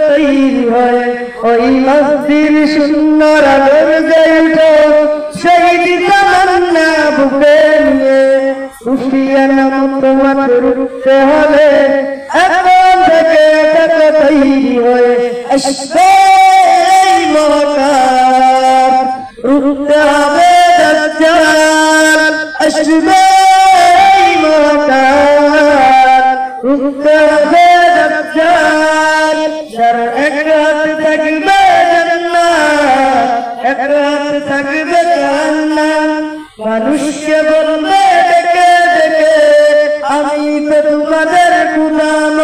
তৈরি হয় ওই মসজিদ সুন্দর গর্জে উঠো শহীদ তামান্না বুকে নিয়ে সুফিয়ান তোমার রুখতে হবে এখন থেকে তৈরি হয় আসবে এই মহকার রুখতে হবে দাজ্জাল আসবে এই মহকার রুখতে হবে দাজ্জাল যার এক হাত থাকবে জান্নাত এক হাত থাকবে জাহান্নাম মানুষকে বলবে ডেকে ডেকে আমি তো তোমাদের গুলাম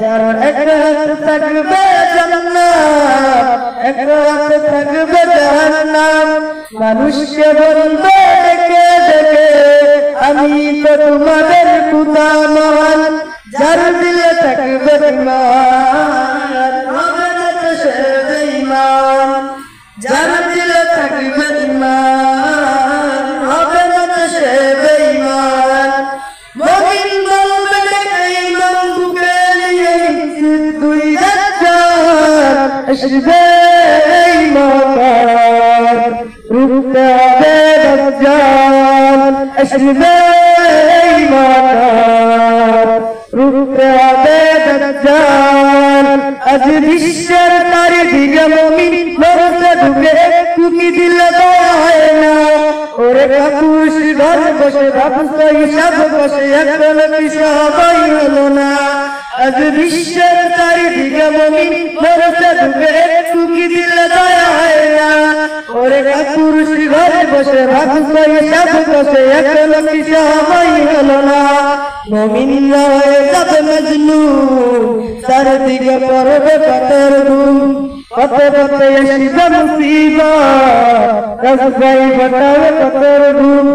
যার এক হাত থাকবে জান্নাত এক হাত থাকবে জাহান্নাম মানুষকে বলবে ডেকে ডেকে আমি তো তোমাদের গুলাম যার দিলে থাকবে ঈমান হবে না তো সে বেঈমান যার দিলে থাকবে ঈমান হবে না তো সে বেঈমান মুমিন বলবে ডেকে ঈমান বুকে নিয়ে দুই দাজ্জাল আসবে এই মহকার রুখতে হবে দাজ্জাল আসবে এই মহকার রুখতে হবে দাজ্জাল আজ বিশ্বের চারিদিকে মুমিন মরতে ঢুকে কুকি দিলে দয়া হয় না ওরে কাপুস ঘর বসে ভাবতো হিসাব বসে এখন সবাই হলো না আজ বিশ্বের চারিদিকে মুমিন মরতে ঢুকে কুকি দিলে দয়া হয় না ওরে কাপুস ঘর বসে ভাবতো হিসাব বসে এখন সবাই হলো না মুমিন হয়ে যাবে মজনুন চারিদিকে পড়বে পাথর ধুম পথে পথে আসবে মুসিবত রাস্তায় ফাটাবে পাথর ধুম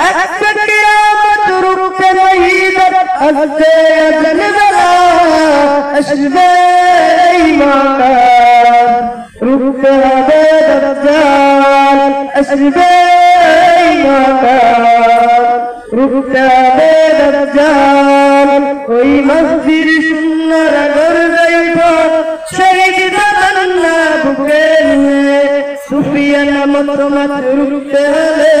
আজকে কিয়ামত রুখতে नहीं আসবে আজান বেলা আসবে এই মহকার রুখতে হবে দাজ্জাল আসবে এই মহকার রুখতে হবে দাজ্জাল ওই মসজিদ সুন্দর গর্জে উঠো শহীদ তামান্না বুকে নিয়ে সুফিয়ান তোমার রুখতে হলে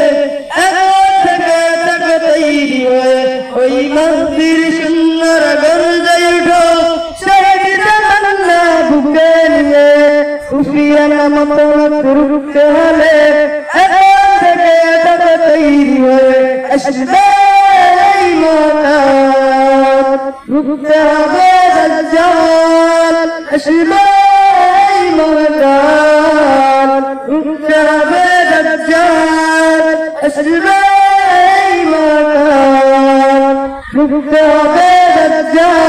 এখন থেকে তৈরি হয়ে ওই মসজিদ সুন্দর গর্জে উঠো শহীদ তামান্না বুকে নিয়ে সুফিয়ান তোমার রুখতে হলে এখন থেকে তৈরি হয়ে আসবে এই মহকার রুখতে হবে দাজ্জাল আসবে এই মহকার রুখতে হবে দাজ্জাল আসবে এই মহকার রুখতে হবে দাজ্জাল